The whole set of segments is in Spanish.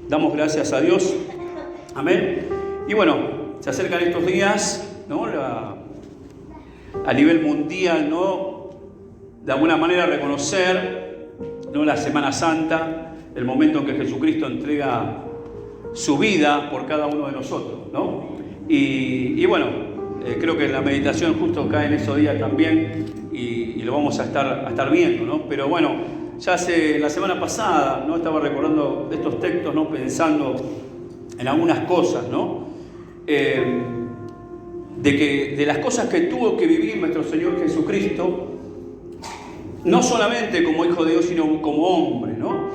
Damos gracias a Dios. Amén. Y bueno, se acercan estos días, ¿no? A nivel mundial, ¿no? De alguna manera reconocer, ¿no? La Semana Santa, el momento en que Jesucristo entrega su vida por cada uno de nosotros, ¿no? Y bueno, creo que la meditación justo cae en esos días también y lo vamos a estar viendo, ¿no? Pero bueno, ya la semana pasada, ¿no? Estaba recordando estos textos, ¿no? Pensando en algunas cosas, ¿no? De las cosas que tuvo que vivir nuestro Señor Jesucristo, no solamente como Hijo de Dios, sino como hombre, ¿no?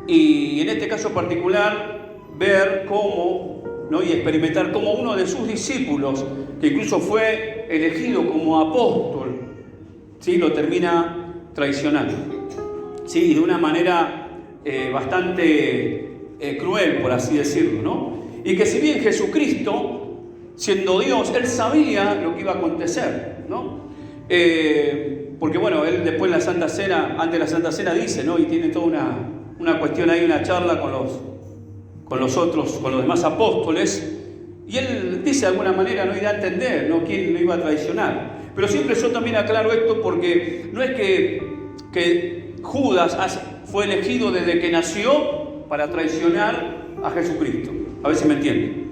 Y en este caso particular, ver cómo, ¿no? Y experimentar cómo uno de sus discípulos, que incluso fue elegido como apóstol, ¿sí? Lo termina traicionando. Sí, y de una manera bastante cruel, por así decirlo, ¿no? Y que si bien Jesucristo, siendo Dios, Él sabía lo que iba a acontecer, ¿no? Porque bueno, Él después en la Santa Cena, antes de la Santa Cena dice, ¿no? Y tiene toda una cuestión ahí, una charla con los demás apóstoles, y Él dice de alguna manera, ¿no? Y da a entender, ¿no? Quién lo iba a traicionar. Pero siempre yo también aclaro esto porque no es que Judas fue elegido desde que nació para traicionar a Jesucristo. A ver si me entienden.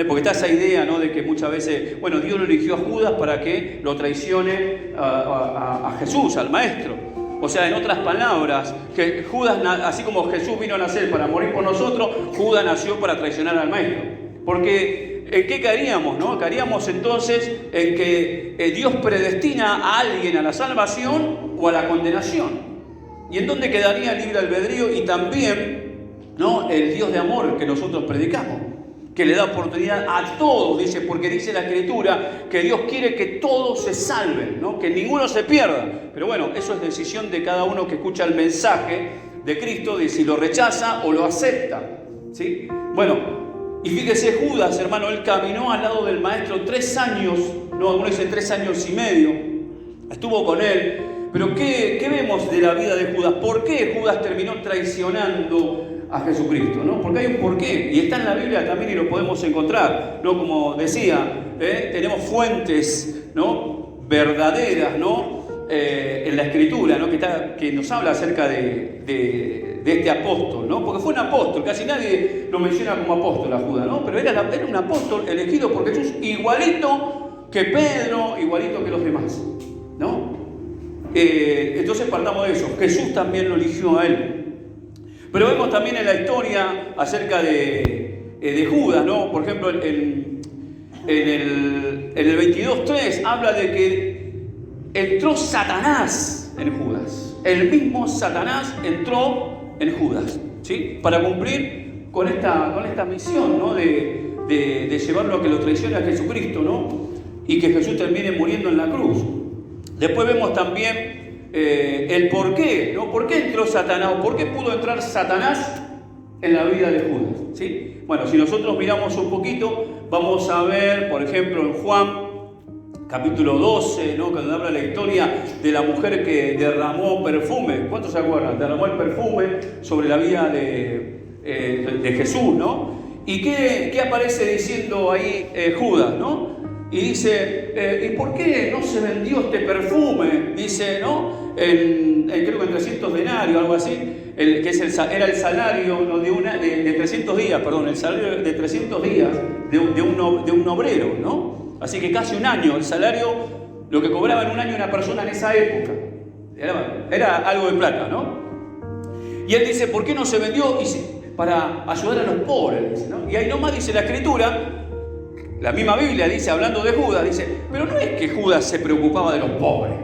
Porque está esa idea, ¿no? De que muchas veces, bueno, Dios lo eligió a Judas para que lo traicione a Jesús, al Maestro. O sea, en otras palabras, que Judas, así como Jesús vino a nacer para morir por nosotros, Judas nació para traicionar al Maestro. Porque, ¿en qué caeríamos, no? Caeríamos entonces en que Dios predestina a alguien a la salvación o a la condenación. ¿Y en dónde quedaría el libre albedrío y también, ¿no? El Dios de amor que nosotros predicamos, que le da oportunidad a todos, dice, porque dice la Escritura que Dios quiere que todos se salven, ¿no? Que ninguno se pierda. Pero bueno, eso es decisión de cada uno que escucha el mensaje de Cristo, de si lo rechaza o lo acepta, ¿sí? Bueno, y fíjese Judas, hermano, él caminó al lado del Maestro 3 años, no, algunos dicen 3 años y medio, estuvo con él. Pero ¿qué vemos de la vida de Judas? ¿Por qué Judas terminó traicionando a Jesucristo, ¿no? Porque hay un porqué, y está en la Biblia también y lo podemos encontrar, ¿no? Como decía, tenemos fuentes, ¿no? Verdaderas, ¿no? En la Escritura, ¿no? Que nos habla acerca de este apóstol, ¿no? Porque fue un apóstol, casi nadie lo menciona como apóstol a Judas, ¿no? Pero era un apóstol elegido por Jesús, igualito que Pedro, igualito que los demás, ¿no? Entonces partamos de eso. Jesús también lo eligió a él. Pero vemos también en la historia acerca de Judas, ¿no? Por ejemplo, en el 22:3 habla de que entró Satanás en Judas. El mismo Satanás entró en Judas, ¿sí? Para cumplir con esta misión, ¿no? De llevarlo a que lo traicione a Jesucristo, ¿no? Y que Jesús termine muriendo en la cruz. Después vemos también el por qué, ¿no? ¿Por qué entró Satanás? ¿O por qué pudo entrar Satanás en la vida de Judas? ¿Sí? Bueno, si nosotros miramos un poquito, vamos a ver, por ejemplo, en Juan, capítulo 12, ¿no? Cuando habla la historia de la mujer que derramó perfume. ¿Cuántos se acuerdan? Derramó el perfume sobre la vida de Jesús, ¿no? ¿Y qué aparece diciendo ahí Judas, ¿no? Y dice, ¿y por qué no se vendió este perfume? Dice, ¿no? Creo que en 300 denarios, algo así, era el salario, ¿no? de 300 días, perdón, el salario de 300 días de un obrero, ¿no? Así que casi un año, el salario, lo que cobraba en un año una persona en esa época, era algo de plata, ¿no? Y él dice, ¿por qué no se vendió? Para ayudar a los pobres, dice, ¿no? Y ahí nomás dice la Escritura. La misma Biblia dice, hablando de Judas, dice, pero no es que Judas se preocupaba de los pobres,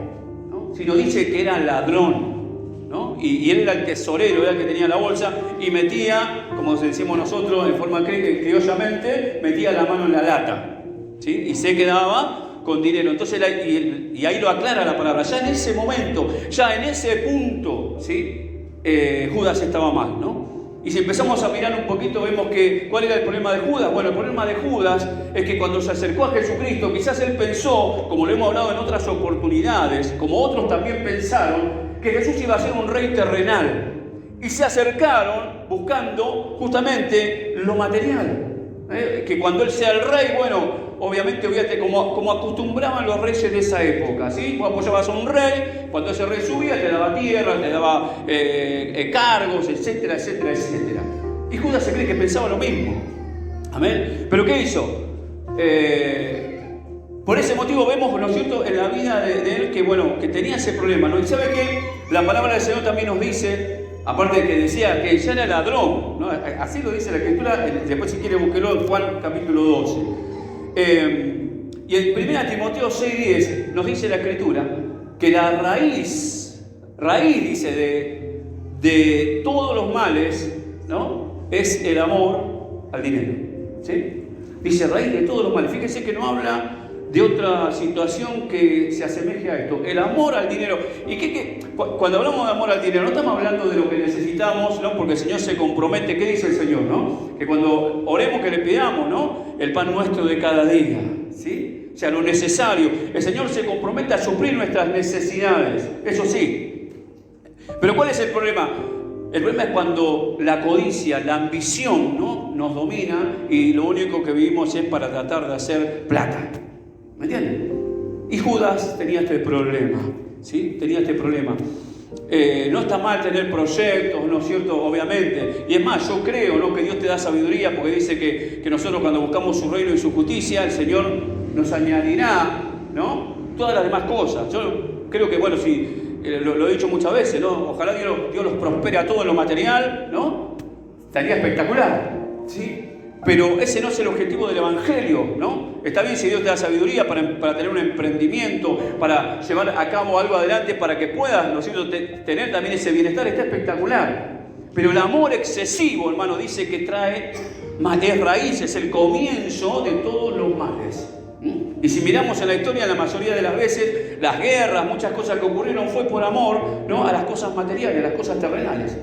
¿no? Sino dice que era ladrón, ¿no? Y él era el tesorero, era el que tenía la bolsa y metía, como decimos nosotros en forma criollamente, metía la mano en la lata, ¿sí? Y se quedaba con dinero. Entonces, y ahí lo aclara la palabra, ya en ese momento, ya en ese punto, ¿sí? Judas estaba mal, ¿no? Y si empezamos a mirar un poquito, vemos que ¿cuál era el problema de Judas? Bueno, el problema de Judas es que cuando se acercó a Jesucristo, quizás él pensó, como lo hemos hablado en otras oportunidades, como otros también pensaron, que Jesús iba a ser un rey terrenal. y se acercaron buscando justamente lo material. Que cuando él sea el rey, bueno, obviamente como acostumbraban los reyes de esa época, ¿sí? Vos apoyabas a un rey, cuando ese rey subía te daba tierra, te daba cargos, etcétera, etcétera, etcétera. Y Judas se cree que pensaba lo mismo. Amén. ¿Pero qué hizo? Por ese motivo vemos, ¿no es cierto?, en la vida de él que tenía ese problema, ¿no? Y ¿sabe qué? La palabra del Señor también nos dice, aparte de que decía que ya era ladrón, ¿no? Así lo dice la Escritura, después si quiere búsquelo en Juan capítulo 12. Y en 1 Timoteo 6:10 nos dice la Escritura que la raíz dice de todos los males, ¿no?, es el amor al dinero, ¿sí? Dice raíz de todos los males. Fíjense que no habla de otra situación que se asemeje a esto, el amor al dinero. Y cuando hablamos de amor al dinero, no estamos hablando de lo que necesitamos, ¿no? Porque el Señor se compromete. ¿Qué dice el Señor, no? Que cuando oremos que le pidamos, ¿no?, el pan nuestro de cada día, ¿sí? O sea, lo necesario. El Señor se compromete a suplir nuestras necesidades, eso sí. Pero ¿cuál es el problema? El problema es cuando la codicia, la ambición, ¿no?, nos domina y lo único que vivimos es para tratar de hacer plata. ¿Me entienden? Y Judas tenía este problema, ¿sí? Tenía este problema. No está mal tener proyectos, ¿no es cierto? Obviamente. Y es más, yo creo, ¿no?, que Dios te da sabiduría, porque dice que nosotros cuando buscamos su reino y su justicia, el Señor nos añadirá, ¿no?, todas las demás cosas. Yo creo que, bueno, si lo he dicho muchas veces, ¿no?, ojalá Dios los prospere a todo en lo material, ¿no? Estaría espectacular, ¿sí? Pero ese no es el objetivo del Evangelio, ¿no? Está bien si Dios te da sabiduría para tener un emprendimiento, para llevar a cabo algo adelante, para que puedas, ¿no es cierto?, tener también ese bienestar, está espectacular. Pero el amor excesivo, hermano, dice que es raíz, es el comienzo de todos los males. Y si miramos en la historia, la mayoría de las veces, las guerras, muchas cosas que ocurrieron fue por amor, ¿no?, a las cosas materiales, a las cosas terrenales.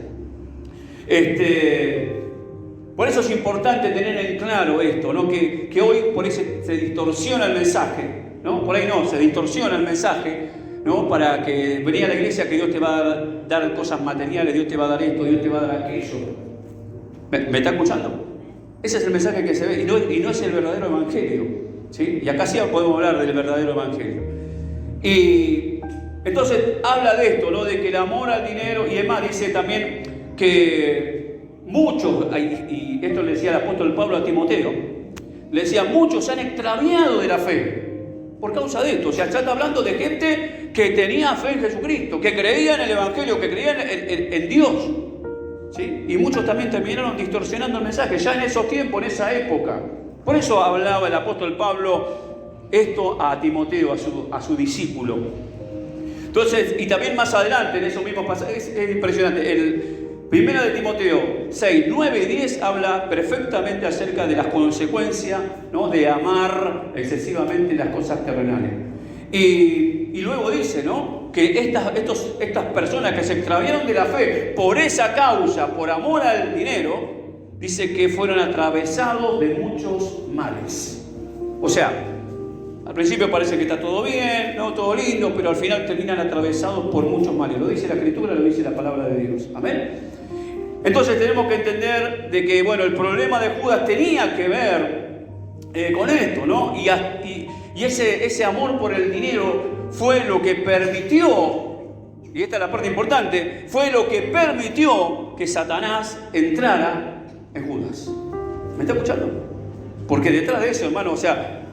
Por eso es importante tener en claro esto, ¿no?, que hoy por eso se distorsiona el mensaje, ¿no? Por ahí no, se distorsiona el mensaje, ¿no?, para que venía a la iglesia que Dios te va a dar cosas materiales, Dios te va a dar esto, Dios te va a dar aquello. ¿Me está escuchando? Ese es el mensaje que se ve y no es el verdadero evangelio, ¿sí? Y acá sí podemos hablar del verdadero evangelio. Y entonces habla de esto, ¿no?, de que el amor al dinero, y además dice también que muchos, y esto le decía el apóstol Pablo a Timoteo, le decía, muchos se han extraviado de la fe por causa de esto. O sea, ya está hablando de gente que tenía fe en Jesucristo, que creía en el Evangelio, que creía en Dios, ¿sí? Y muchos también terminaron distorsionando el mensaje, ya en esos tiempos, en esa época. Por eso hablaba el apóstol Pablo esto a Timoteo, a su discípulo. Entonces, y también más adelante, en esos mismos pasajes, es impresionante, el 1 de Timoteo 6, 9 y 10 habla perfectamente acerca de las consecuencias, ¿no?, de amar excesivamente las cosas terrenales. Y luego dice, ¿no?, que estas personas que se extraviaron de la fe por esa causa, por amor al dinero, dice que fueron atravesados de muchos males. O sea, al principio parece que está todo bien, ¿no?, todo lindo, pero al final terminan atravesados por muchos males. Lo dice la Escritura, lo dice la palabra de Dios. Amén. Entonces tenemos que entender de que, bueno, el problema de Judas tenía que ver con esto, ¿no? Y ese amor por el dinero fue lo que permitió, y esta es la parte importante, fue lo que permitió que Satanás entrara en Judas. ¿Me está escuchando? Porque detrás de eso, hermano, o sea,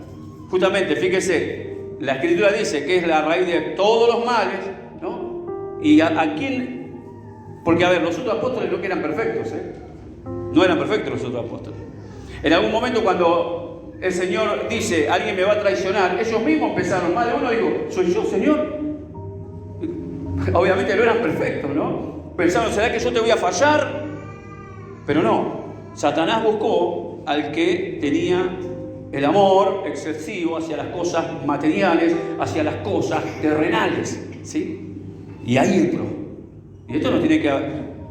justamente, fíjese, la Escritura dice que es la raíz de todos los males, ¿no? Y a quién... Porque, a ver, los otros apóstoles no que eran perfectos, no eran perfectos los otros apóstoles. En algún momento cuando el Señor dice, alguien me va a traicionar, ellos mismos pensaron, más de uno dijo, ¿soy yo, Señor? Obviamente no eran perfectos, ¿no? Pensaron, ¿será que yo te voy a fallar? Pero no, Satanás buscó al que tenía el amor excesivo hacia las cosas materiales, hacia las cosas terrenales, ¿sí? Y ahí entró. Y esto nos tiene que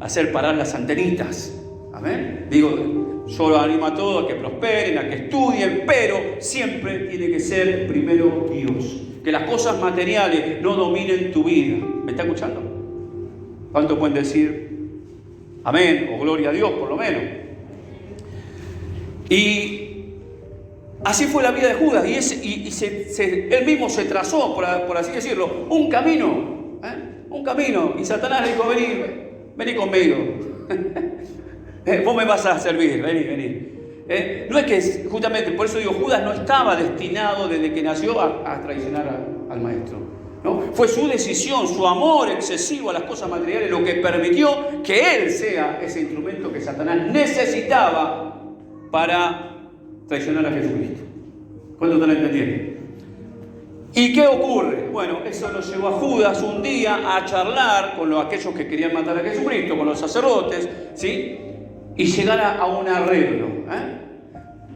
hacer parar las antenitas. Amén. Digo, yo los animo a todos a que prosperen, a que estudien, pero siempre tiene que ser primero Dios. Que las cosas materiales no dominen tu vida. ¿Me está escuchando? ¿Cuánto pueden decir Amén, o gloria a Dios por lo menos. Y así fue la vida de Judas, él mismo se trazó, por así decirlo, un camino, y Satanás le dijo, vení conmigo, vos me vas a servir, vení. No es que, justamente, por eso digo, Judas no estaba destinado desde que nació a traicionar al maestro, ¿no? Fue su decisión, su amor excesivo a las cosas materiales lo que permitió que él sea ese instrumento que Satanás necesitaba para traicionar a Jesucristo. ¿Cuánto están entendiendo? ¿Y qué ocurre? Bueno, eso lo llevó a Judas un día a charlar con aquellos que querían matar a Jesucristo, con los sacerdotes, ¿sí? Y llegar a un arreglo.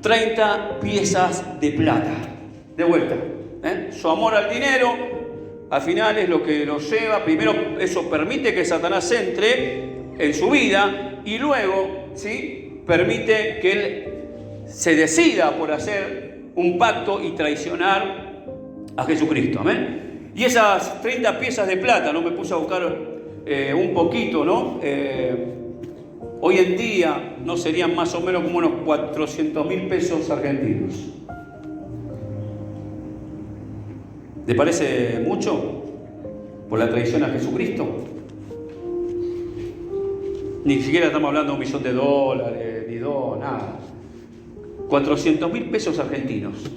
30 piezas de plata. De vuelta. Su amor al dinero, al final es lo que lo lleva. Primero, eso permite que Satanás entre en su vida y luego, ¿sí?, permite que él se decida por hacer un pacto y traicionar a Jesucristo. Amén. Y esas 30 piezas de plata, ¿no? Me puse a buscar un poquito, ¿no? Hoy en día no serían más o menos como unos 400.000 pesos argentinos. ¿Te parece mucho por la traición a Jesucristo? Ni siquiera estamos hablando de $1.000.000, ni nada. 400.000 pesos argentinos.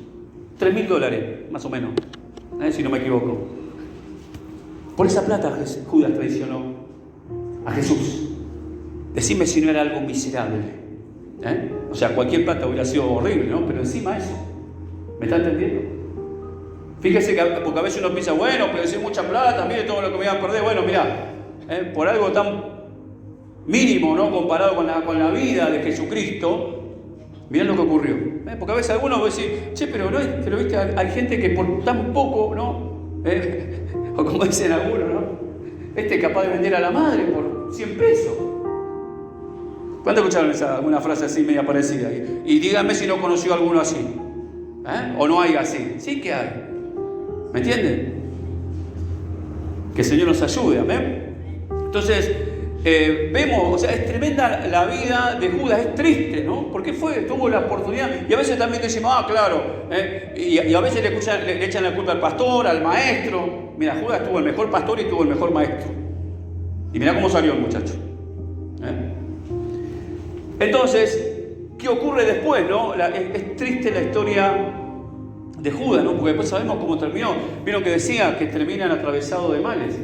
$3.000, más o menos, si no me equivoco. Por esa plata Judas traicionó a Jesús. Decime si no era algo miserable. O sea, cualquier plata hubiera sido horrible, ¿no? Pero encima eso. ¿Me está entendiendo? Fíjese que, porque a veces uno piensa, bueno, pero si es mucha plata, mire todo lo que me voy a perder. Bueno, mirá, por algo tan mínimo, ¿no?, comparado con la vida de Jesucristo, mirá lo que ocurrió. Porque a veces algunos van a decir, che, pero viste, hay gente que por tan poco, ¿no? O como dicen algunos, ¿no? Es capaz de vender a la madre por 100 pesos. ¿Cuándo escucharon alguna frase así media parecida? Y díganme si no conoció alguno así. ¿O no hay así? Sí que hay. ¿Me entienden? Que el Señor nos ayude, amén. Entonces, vemos, o sea, es tremenda la vida de Judas, es triste, ¿no? Porque tuvo la oportunidad, y a veces también decimos, claro, y a veces le echan la culpa al pastor, al maestro. Mira, Judas tuvo el mejor pastor y tuvo el mejor maestro. Y mira cómo salió el muchacho. Entonces, ¿qué ocurre después, no? Es triste la historia de Judas, ¿no? Porque después sabemos cómo terminó. Vieron que decía que terminan atravesados de males.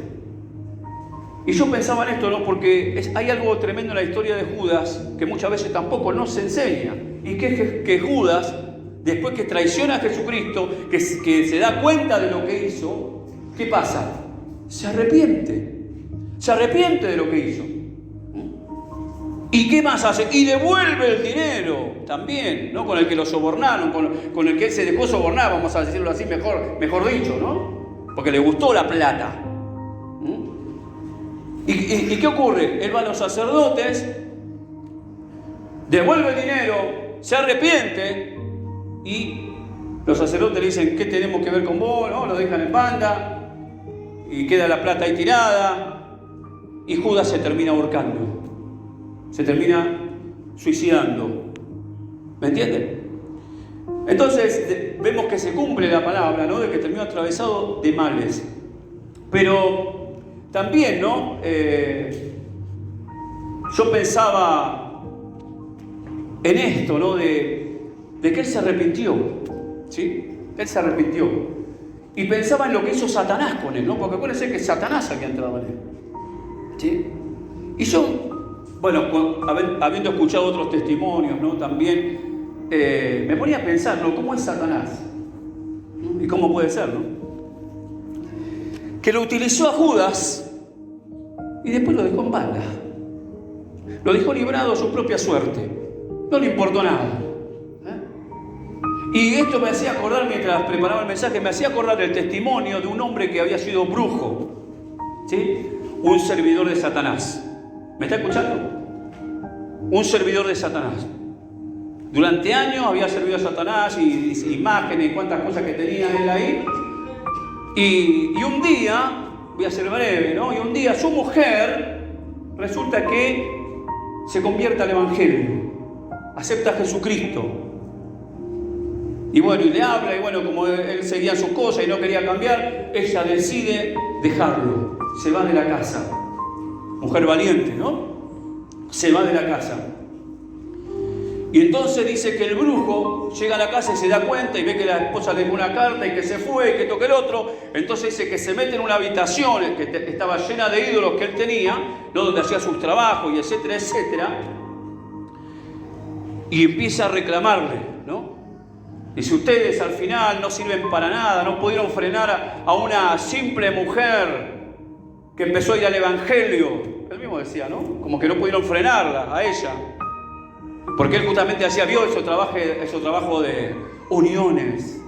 Y yo pensaba en esto, ¿no? Porque hay algo tremendo en la historia de Judas que muchas veces tampoco nos enseña. Y que Judas, después que traiciona a Jesucristo, que se da cuenta de lo que hizo, ¿qué pasa? Se arrepiente. Se arrepiente de lo que hizo. ¿Y qué más hace? Y devuelve el dinero también, ¿no? Con el que lo sobornaron, con el que él se dejó sobornar, vamos a decirlo así, mejor dicho, ¿no? Porque le gustó la plata. ¿Y qué ocurre? Él va a los sacerdotes, devuelve el dinero, se arrepiente y los sacerdotes le dicen, ¿qué tenemos que ver con vos? ¿No? Lo dejan en banda y queda la plata ahí tirada y Judas se termina ahorcando. Se termina suicidando. ¿Me entienden? Entonces vemos que se cumple la palabra, ¿no? De que terminó atravesado de males. Pero también, ¿no? Yo pensaba en esto, ¿no? De que él se arrepintió. ¿Sí? Él se arrepintió. Y pensaba en lo que hizo Satanás con él, ¿no? Porque acuérdense que Satanás había entrado en él. ¿Sí? Y yo, bueno, habiendo escuchado otros testimonios, ¿no? También me ponía a pensar, ¿no? ¿Cómo es Satanás? ¿Y cómo puede ser, no? Que lo utilizó a Judas y después lo dejó en banda. Lo dejó librado a su propia suerte. No le importó nada. Y esto me hacía acordar, mientras preparaba el mensaje, me hacía acordar del testimonio de un hombre que había sido brujo. ¿Sí? Un servidor de Satanás. ¿Me está escuchando? Un servidor de Satanás. Durante años había servido a Satanás y imágenes y cuantas cosas que tenía él ahí. Y un día, voy a ser breve, ¿no? Y un día su mujer resulta que se convierte al Evangelio, acepta a Jesucristo. Y bueno, y le habla, y bueno, como él seguía sus cosas y no quería cambiar, ella decide dejarlo, se va de la casa. Mujer valiente, ¿no? Se va de la casa. Y entonces dice que el brujo llega a la casa y se da cuenta y ve que la esposa le dio una carta y que se fue y que toque el otro. Entonces dice que se mete en una habitación que estaba llena de ídolos que él tenía, ¿no? Donde hacía sus trabajos y etcétera, etcétera. Y empieza a reclamarle, ¿no? Dice, ustedes al final no sirven para nada, no pudieron frenar a una simple mujer que empezó a ir al Evangelio. Él mismo decía, ¿no? Como que no pudieron frenarla a ella. Porque él justamente vio esos trabajos de uniones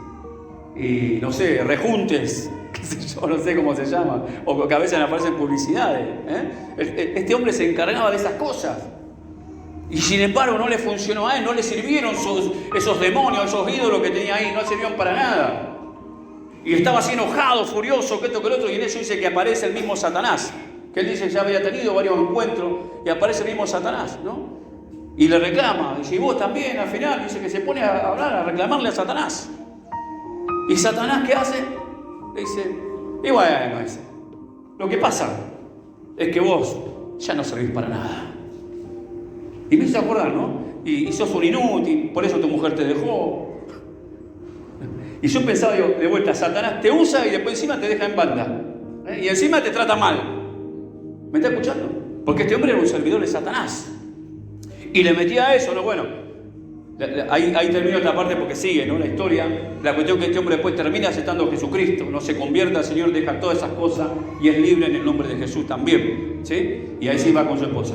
y, no sé, rejuntes, qué sé yo, no sé cómo se llama, o que a veces aparecen publicidades. Este hombre se encargaba de esas cosas. Y sin embargo no le funcionó a él, no le sirvieron esos demonios, esos ídolos que tenía ahí, no sirvieron para nada. Y estaba así enojado, furioso, que esto, que lo otro, y en eso dice que aparece el mismo Satanás. Que él dice que ya había tenido varios encuentros y aparece el mismo Satanás, ¿no? Y le reclama, dice, y vos también al final, dice que se pone a hablar, a reclamarle a Satanás. ¿Y Satanás qué hace? Le dice, y bueno, dice, lo que pasa es que vos ya no servís para nada. Y me hizo acordar, ¿no? Y sos un inútil, por eso tu mujer te dejó. Y yo pensaba, digo, de vuelta, Satanás te usa y después encima te deja en banda. Y encima te trata mal. ¿Me está escuchando? Porque este hombre era un servidor de Satanás. Y le metía eso, ¿no? Bueno, ahí termino esta parte porque sigue, ¿no? La historia. La cuestión que este hombre después termina aceptando a Jesucristo, no se convierte al Señor, deja todas esas cosas y es libre en el nombre de Jesús también, ¿sí? Y ahí sí va con su esposa.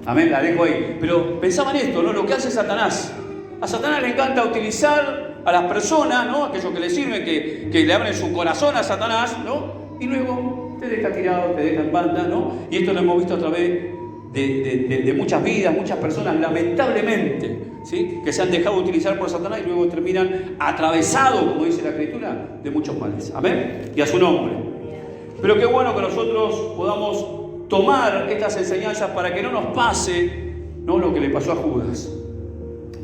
Amén, la dejo ahí. Pero pensaba en esto, ¿no? Lo que hace Satanás. A Satanás le encanta utilizar a las personas, ¿no? Aquellos que le sirven, que le abren su corazón a Satanás, ¿no? Y luego te deja tirado, te deja en banda, ¿no? Y esto lo hemos visto a través de muchas vidas, muchas personas, lamentablemente, ¿sí? Que se han dejado utilizar por Satanás y luego terminan atravesados, como dice la Escritura, de muchos males. Amén. Y a su nombre. Pero qué bueno que nosotros podamos tomar estas enseñanzas para que no nos pase, ¿no? Lo que le pasó a Judas.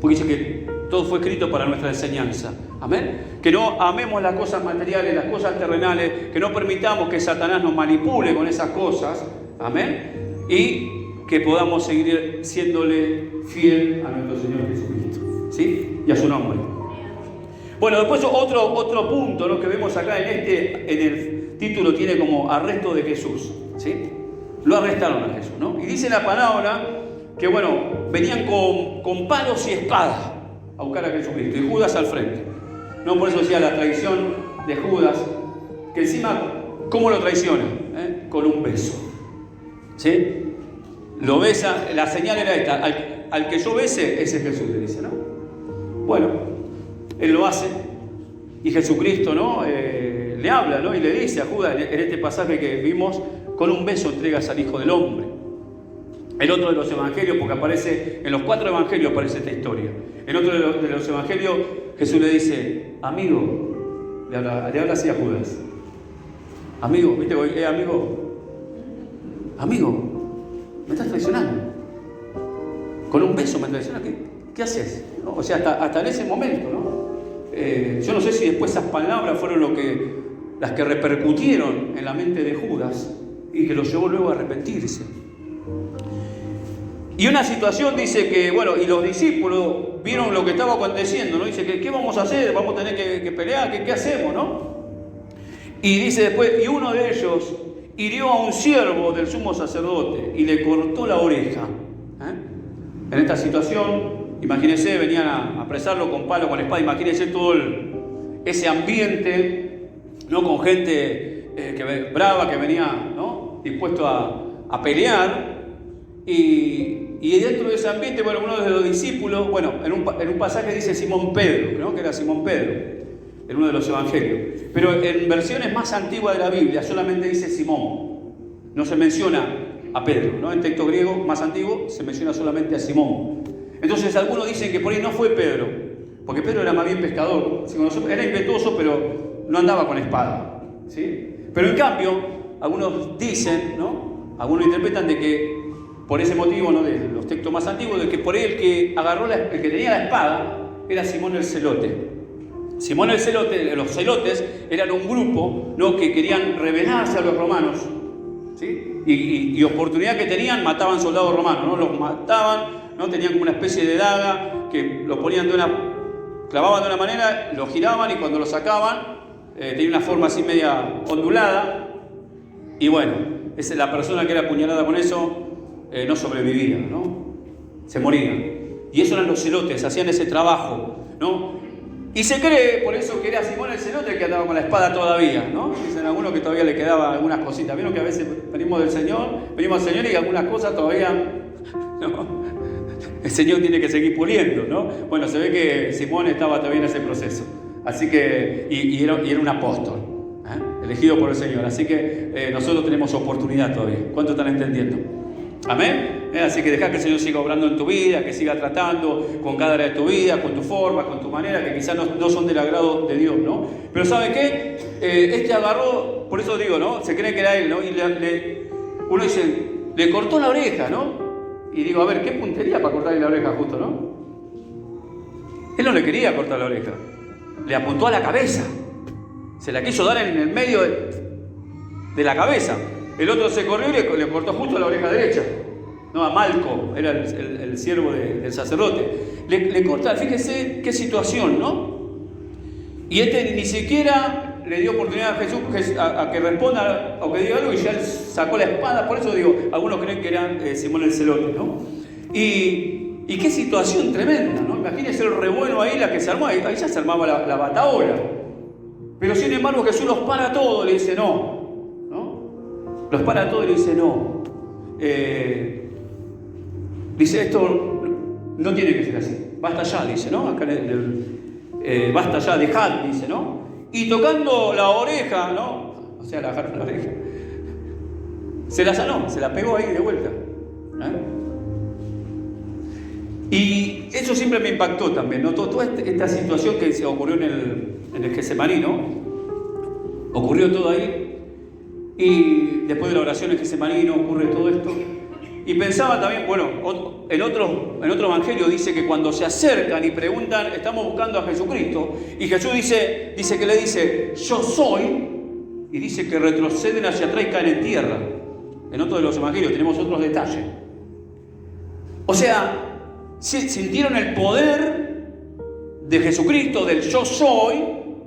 Porque dice que todo fue escrito para nuestra enseñanza. Amén. Que no amemos las cosas materiales, las cosas terrenales, que no permitamos que Satanás nos manipule con esas cosas. Amén. Y que podamos seguir siéndole fiel a nuestro Señor Jesucristo, ¿sí? Y a su nombre. Bueno, después otro punto, ¿no? Que vemos acá en el título tiene como arresto de Jesús, ¿sí? Lo arrestaron a Jesús, ¿no? Y dice la palabra que, bueno, venían con palos y espadas a buscar a Jesucristo y Judas al frente, ¿no? Por eso decía la traición de Judas, que encima, ¿cómo lo traiciona? Con un beso, ¿sí? Lo besa, la señal era esta, al que yo bese, ese es Jesús, le dice, ¿no? Bueno, él lo hace y Jesucristo, ¿no? Le habla, ¿no? Y le dice a Judas, en este pasaje que vimos, con un beso entregas al Hijo del Hombre. El otro de los evangelios, porque aparece, en los 4 evangelios aparece esta historia. En otro de los evangelios, Jesús le dice, amigo, le habla así a Judas. Amigo, ¿viste? Amigo, me estás traicionando. Con un beso me traicionas. ¿Qué haces? ¿No? O sea, hasta en ese momento, ¿no? Yo no sé si después esas palabras fueron las que repercutieron en la mente de Judas y que lo llevó luego a arrepentirse. Y una situación dice que, bueno, y los discípulos vieron lo que estaba aconteciendo, ¿no? Dice que, ¿qué vamos a hacer? Vamos a tener que pelear, ¿qué hacemos, no? Y dice después, y uno de ellos hirió a un siervo del sumo sacerdote y le cortó la oreja. En esta situación, imagínense, venían a apresarlo con palo, con espada, imagínense todo ese ambiente, ¿no? Con gente brava que venía, ¿no? Dispuesto a pelear. Y dentro de ese ambiente, bueno, uno de los discípulos, bueno, en un pasaje dice Simón Pedro, ¿no? Que era Simón Pedro, en uno de los evangelios. Pero en versiones más antiguas de la Biblia solamente dice Simón. No se menciona a Pedro, ¿no? En texto griego más antiguo se menciona solamente a Simón. Entonces algunos dicen que por ahí no fue Pedro, porque Pedro era más bien pescador. Era impetuoso, pero no andaba con espada, ¿sí? Pero en cambio, algunos dicen, ¿no? Algunos interpretan de que por ese motivo, ¿no?, de los textos más antiguos, de que por ahí el que el que tenía la espada era Simón el Celote. Simón el Celote, los celotes eran un grupo, ¿no?, que querían rebelarse a los romanos, ¿sí? Y oportunidad que tenían, mataban soldados romanos, ¿no? Los mataban, ¿no? Tenían como una especie de daga que lo ponían clavaban de una manera, lo giraban y cuando lo sacaban tenía una forma así media ondulada. Y bueno, la persona que era apuñalada con eso no sobrevivía, ¿no? Se moría. Y esos eran los celotes, hacían ese trabajo, ¿no? Y se cree, por eso, que era Simón el Celote el que andaba con la espada todavía, ¿no? Dicen algunos que todavía le quedaban algunas cositas. Vieron que a veces venimos al Señor y algunas cosas todavía, ¿no? El Señor tiene que seguir puliendo, ¿no? Bueno, se ve que Simón estaba todavía en ese proceso. Así que, y era un apóstol, elegido por el Señor. Así que nosotros tenemos oportunidad todavía. ¿Cuánto están entendiendo? Amén. Así que deja que el Señor siga obrando en tu vida, que siga tratando con cada área de tu vida, con tu forma, con tu manera, que quizás no son del agrado de Dios, ¿no? Pero ¿sabe qué? Este agarró, por eso digo, ¿no? Se cree que era él, ¿no? Y uno dice, le cortó la oreja, ¿no? Y digo, a ver, ¿qué puntería para cortarle la oreja justo, no? Él no le quería cortar la oreja, le apuntó a la cabeza, se la quiso dar en el medio de la cabeza. El otro se corrió y le cortó justo la oreja derecha. No, a Malco, era el siervo del sacerdote. Le corta, fíjese qué situación, ¿no? Y este ni siquiera le dio oportunidad a Jesús a que responda o que diga algo y ya él sacó la espada. Por eso digo, algunos creen que era Simón el Celote, ¿no? Y qué situación tremenda, ¿no? Imagínense el revuelo ahí, la que se armó, ahí ya se armaba la batahola. Pero sin embargo Jesús los para a todos, le dice no. Los para a todos y le dice no. Dice esto no tiene que ser así. Basta ya, dice, ¿no? Acá basta ya, dejad, dice, ¿no? Y tocando la oreja, ¿no? O sea, la agarró la oreja. Se la sanó, se la pegó ahí de vuelta. Y eso siempre me impactó también, ¿no? Toda esta situación que se ocurrió en el Getsemaní, ¿no? Ocurrió todo ahí. Y después de la oración en Getsemaní ocurre todo esto. Y pensaba también, bueno, en otro evangelio dice que cuando se acercan y preguntan, estamos buscando a Jesucristo, y Jesús dice que le dice, yo soy, y dice que retroceden hacia atrás y caen en tierra. En otro de los evangelios tenemos otros detalles. O sea, sintieron el poder de Jesucristo, del yo soy,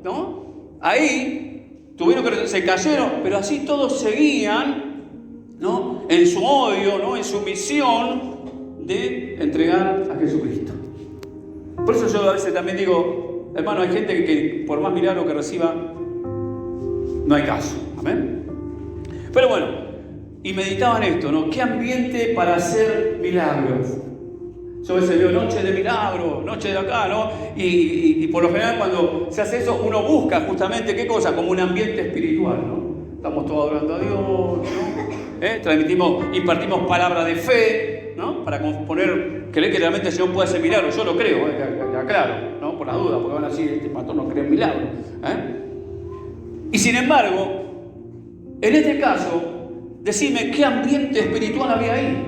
¿no? Ahí tuvieron que se cayeron, pero así todos seguían, ¿no? En su odio, ¿no? En su misión de entregar a Jesucristo. Por eso yo a veces también digo, hermano, hay gente que por más milagro que reciba, no hay caso. Amén. Pero bueno, y meditaba en esto, ¿no? ¿Qué ambiente para hacer milagros? Yo a veces veo noche de milagro, noche de acá, ¿no? Y por lo general cuando se hace eso, uno busca justamente, ¿qué cosa? Como un ambiente espiritual, ¿no? Estamos todos adorando a Dios, ¿no? Impartimos palabra de fe, ¿no? Para creer que realmente el Señor puede hacer milagros. Yo lo creo, aclaro, ¿no? Por la duda, porque van a decir, este pastor no cree en milagros. Y sin embargo, en este caso, decime qué ambiente espiritual había ahí.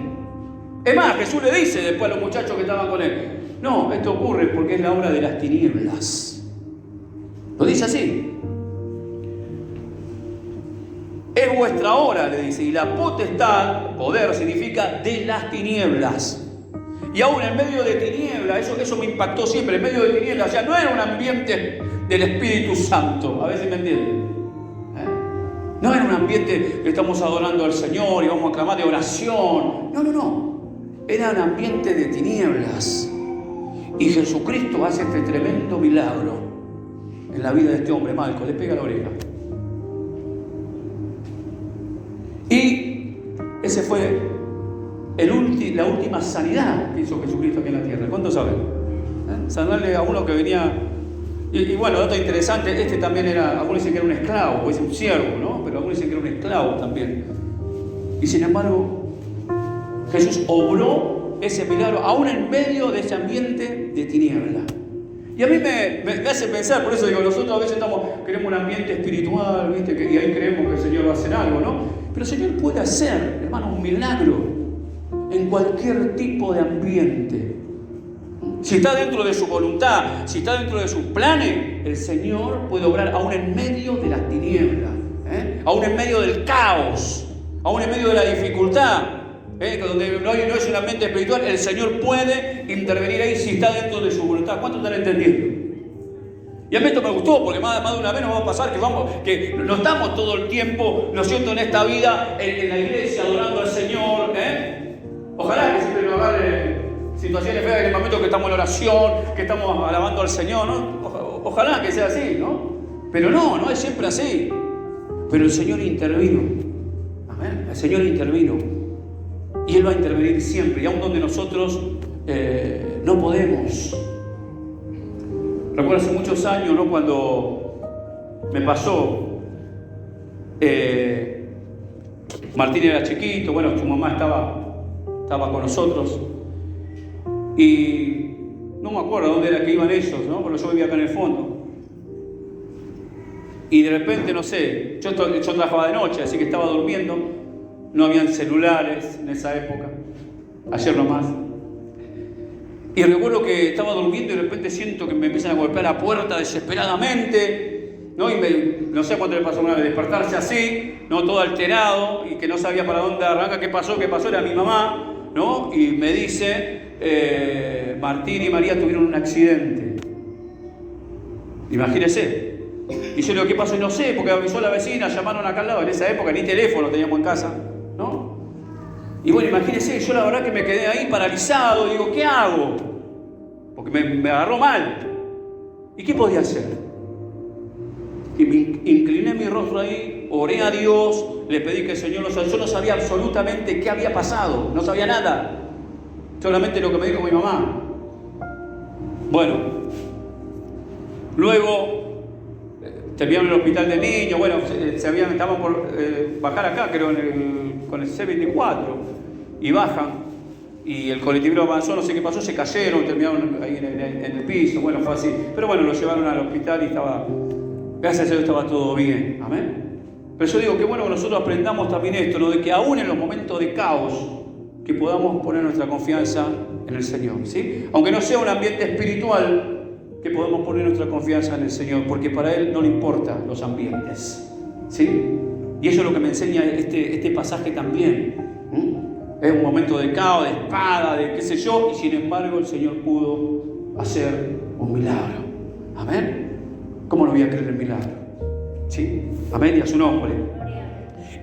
Es más, Jesús le dice después a los muchachos que estaban con él, no, esto ocurre porque es la hora de las tinieblas. Lo dice así. Es vuestra hora, le dice, y la potestad, poder, significa de las tinieblas. Y aún en medio de tinieblas, eso me impactó siempre, en medio de tinieblas, o sea, no era un ambiente del Espíritu Santo, a ver si me entienden. No era un ambiente que estamos adorando al Señor y vamos a clamar de oración. No. Era un ambiente de tinieblas. Y Jesucristo hace este tremendo milagro en la vida de este hombre, Malco, le pega la oreja. Y ese fue la última sanidad que hizo Jesucristo aquí en la tierra. ¿Cuántos saben? Sanarle a uno que venía... Y bueno, dato interesante, este también era, algunos dicen que era un esclavo, o es un siervo, ¿no? Pero algunos dicen que era un esclavo también. Y sin embargo, Jesús obró ese milagro aún en medio de ese ambiente de tiniebla. Y a mí me hace pensar, por eso digo, nosotros a veces queremos un ambiente espiritual, ¿viste? Y ahí creemos que el Señor va a hacer algo, ¿no? Pero el Señor puede hacer, hermano, un milagro en cualquier tipo de ambiente. Si está dentro de su voluntad, si está dentro de sus planes, el Señor puede obrar aún en medio de las tinieblas, aún en medio del caos, aún en medio de la dificultad, donde no es un ambiente espiritual. El Señor puede intervenir ahí si está dentro de su voluntad. ¿Cuánto están entendiendo? Y a mí esto me gustó, porque más de una vez nos va a pasar que no estamos todo el tiempo, ¿no es cierto?, en esta vida, en la iglesia, adorando al Señor. Ojalá que siempre nos agarre situaciones feas en el momento que estamos en oración, que estamos alabando al Señor, ¿no? Ojalá que sea así, ¿no? Pero no es siempre así. Pero el Señor intervino. Amén. El Señor intervino. Y Él va a intervenir siempre, y aun donde nosotros no podemos. Recuerdo hace muchos años, ¿no?, cuando me pasó, Martín era chiquito, bueno, su mamá estaba con nosotros, y no me acuerdo dónde era que iban ellos, ¿no?, porque yo vivía acá en el fondo. Y de repente, no sé, yo trabajaba de noche, así que estaba durmiendo, no habían celulares en esa época, ayer nomás. Y recuerdo que estaba durmiendo y de repente siento que me empiezan a golpear la puerta desesperadamente, ¿no? Y no sé cuánto le pasó una vez, despertarse así, ¿no?, todo alterado y que no sabía para dónde arrancar. ¿Qué pasó? Era mi mamá, ¿no? Y me dice, Martín y María tuvieron un accidente. Imagínese. Y yo le digo, ¿qué pasó? Y no sé, porque avisó la vecina, llamaron acá al lado. En esa época ni teléfono teníamos en casa, ¿no? Y bueno, imagínese, yo la verdad que me quedé ahí paralizado. Digo, ¿qué hago? Porque me agarró mal. ¿Y qué podía hacer? Y me incliné mi rostro ahí, oré a Dios, le pedí que el Señor lo salve. Yo no sabía absolutamente qué había pasado, no sabía nada. Solamente lo que me dijo mi mamá. Bueno, luego terminaron en el hospital de niños. Bueno, estaban por bajar acá, creo, con el C24, y bajan. Y el colectivo avanzó, no sé qué pasó, se cayeron, terminaron ahí en el piso. Bueno, fue así. Pero bueno, lo llevaron al hospital y gracias a Dios estaba todo bien. Amén. Pero yo digo, qué bueno que nosotros aprendamos también esto, ¿no?, de que aún en los momentos de caos, que podamos poner nuestra confianza en el Señor, ¿sí? Aunque no sea un ambiente espiritual, que podamos poner nuestra confianza en el Señor, porque para Él no le importan los ambientes, ¿sí? Y eso es lo que me enseña este pasaje también. Es un momento de caos, de espada, de qué sé yo, y sin embargo el Señor pudo hacer un milagro. Amén. ¿Cómo no voy a creer el milagro? ¿Sí? Amén, y a su nombre.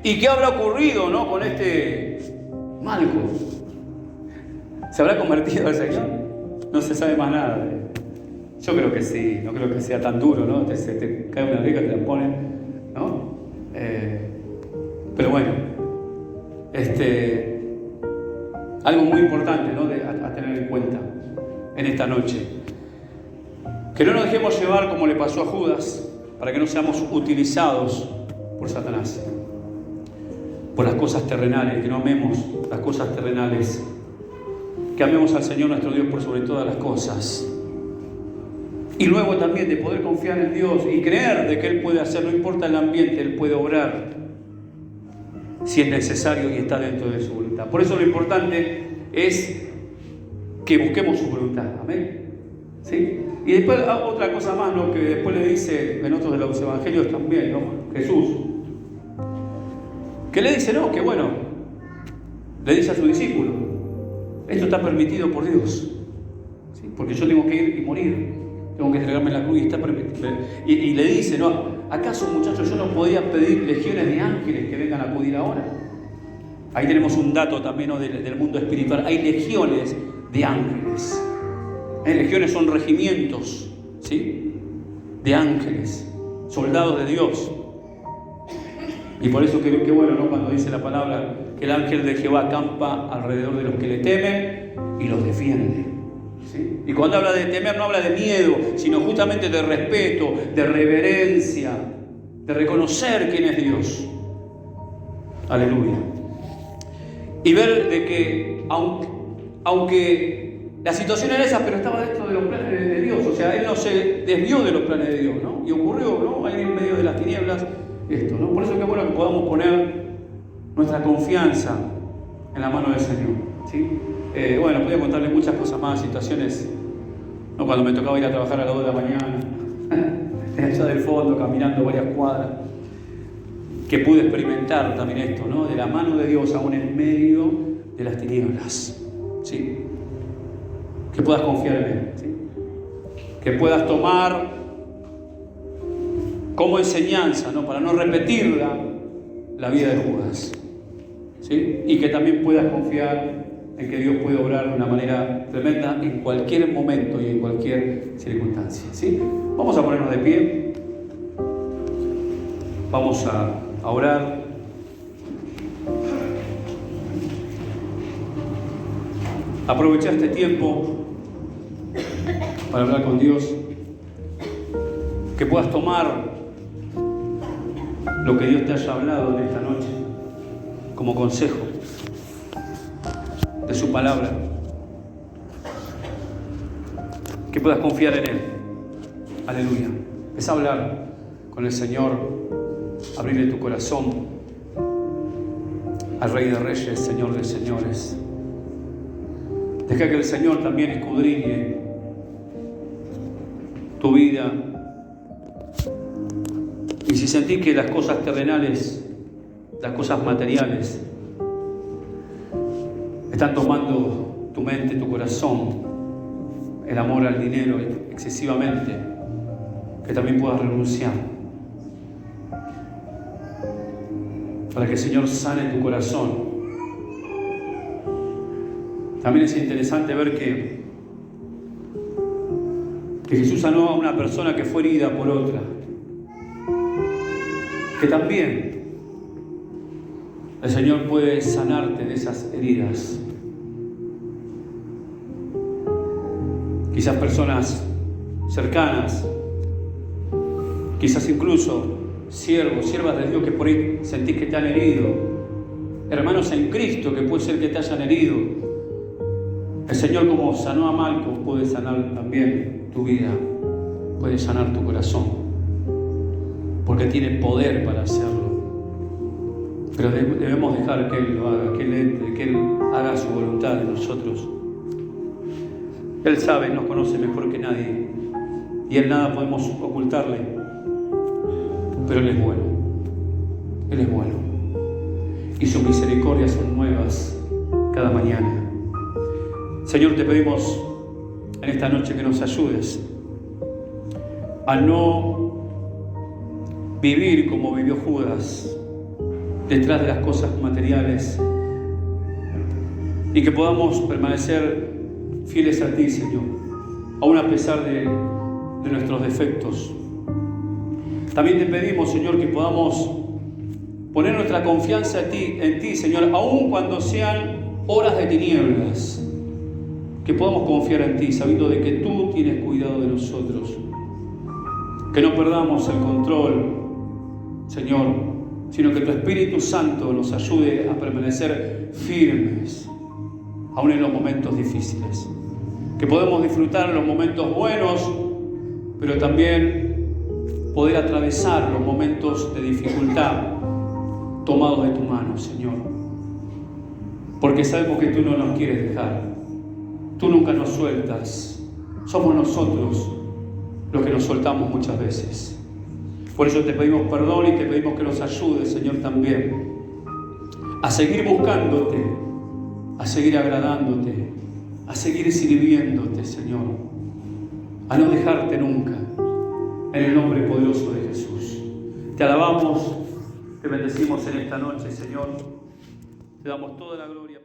¿Y qué habrá ocurrido, ¿no?, con este Malco? ¿Se habrá convertido al Señor? No se sabe más nada. Yo creo que sí, no creo que sea tan duro, ¿no? Te cae una rica, te la ponen, ¿no? Pero bueno, algo muy importante, ¿no?, a tener en cuenta en esta noche. Que no nos dejemos llevar como le pasó a Judas, para que no seamos utilizados por Satanás, por las cosas terrenales, que no amemos las cosas terrenales, que amemos al Señor nuestro Dios por sobre todas las cosas. Y luego también de poder confiar en Dios y creer de que Él puede hacer, no importa el ambiente, Él puede obrar si es necesario y está dentro de su voluntad. Por eso lo importante es que busquemos su voluntad. Amén. ¿Sí? Y después otra cosa más, ¿no?, que después le dice en otros de los evangelios también, ¿no?, Jesús, que le dice, no, que bueno, le dice a su discípulo, esto está permitido por Dios, ¿sí?, porque yo tengo que ir y morir, tengo que entregarme en la cruz y está permitido. Y le dice, no, ¿acaso, muchachos, yo no podía pedir legiones de ángeles que vengan a acudir ahora? Ahí tenemos un dato también, ¿no?, del mundo espiritual. Hay legiones de ángeles. Legiones son regimientos, ¿sí?, de ángeles, soldados de Dios. Y por eso que bueno, ¿no?, cuando dice la palabra que el ángel de Jehová acampa alrededor de los que le temen y los defiende, ¿sí? Y cuando habla de temer no habla de miedo, sino justamente de respeto, de reverencia, de reconocer quién es Dios. Aleluya. Y ver de que aunque la situación era esa, pero estaba dentro de los planes de Dios. O sea, Él no se desvió de los planes de Dios, ¿no? Y ocurrió, ¿no?, ahí en medio de las tinieblas esto, ¿no? Por eso es que bueno que podamos poner nuestra confianza en la mano del Señor. ¿sí? Bueno, podía contarle muchas cosas más, situaciones, ¿no? Cuando me tocaba ir a trabajar a las 2 de la mañana, allá del fondo, caminando varias cuadras, que pude experimentar también esto, ¿no? De la mano de Dios aún en medio de las tinieblas, ¿sí? Que puedas confiar en Él, ¿sí? Que puedas tomar como enseñanza, ¿no? Para no repetirla, la vida de Judas, ¿sí? Y que también puedas confiar en que Dios puede obrar de una manera tremenda en cualquier momento y en cualquier circunstancia, ¿sí? Vamos a ponernos de pie, vamos a orar. Aprovecha este tiempo para hablar con Dios, que puedas tomar lo que Dios te haya hablado en esta noche como consejo de su palabra, que puedas confiar en Él. Aleluya. Es hablar con el Señor, abrirle tu corazón al Rey de Reyes, Señor de Señores. Deja que el Señor también escudriñe tu vida. Y si sentís que las cosas terrenales, las cosas materiales, están tomando tu mente, tu corazón, el amor al dinero excesivamente, que también puedas renunciar, para que el Señor sane tu corazón. También es interesante ver que Jesús sanó a una persona que fue herida por otra, que también el Señor puede sanarte de esas heridas. Quizás personas cercanas, quizás incluso siervos, siervas de Dios que por ahí sentís que te han herido, hermanos en Cristo que puede ser que te hayan herido. El Señor, como sanó a Malco, puede sanar también tu vida, puede sanar tu corazón, porque tiene poder para hacerlo. Pero debemos dejar que Él lo haga, que Él entre, que Él haga su voluntad en nosotros. Él sabe, nos conoce mejor que nadie, y Él nada podemos ocultarle, pero Él es bueno. Él es bueno, y sus misericordias son nuevas cada mañana. Señor, te pedimos en esta noche que nos ayudes a no vivir como vivió Judas, detrás de las cosas materiales, y que podamos permanecer fieles a ti, Señor, aún a pesar de nuestros defectos. También te pedimos, Señor, que podamos poner nuestra confianza en ti, Señor, aún cuando sean horas de tinieblas, que podamos confiar en ti, sabiendo de que tú tienes cuidado de nosotros. Que no perdamos el control, Señor, sino que tu Espíritu Santo nos ayude a permanecer firmes, aún en los momentos difíciles. Que podamos disfrutar los momentos buenos, pero también poder atravesar los momentos de dificultad tomados de tu mano, Señor. Porque sabemos que tú no nos quieres dejar. Tú nunca nos sueltas. Somos nosotros los que nos soltamos muchas veces. Por eso te pedimos perdón y te pedimos que nos ayudes, Señor, también a seguir buscándote, a seguir agradándote, a seguir sirviéndote, Señor, a no dejarte nunca, en el nombre poderoso de Jesús. Te alabamos, te bendecimos en esta noche, Señor. Te damos toda la gloria.